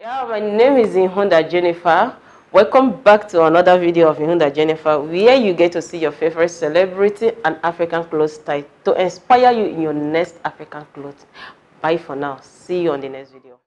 Yeah, my name is Ihunda Jennifer. Welcome back to another video of Ihunda Jennifer, where you get to see your favorite celebrity and African clothes style to inspire you in your next African clothes. Bye for now. See you on the next video.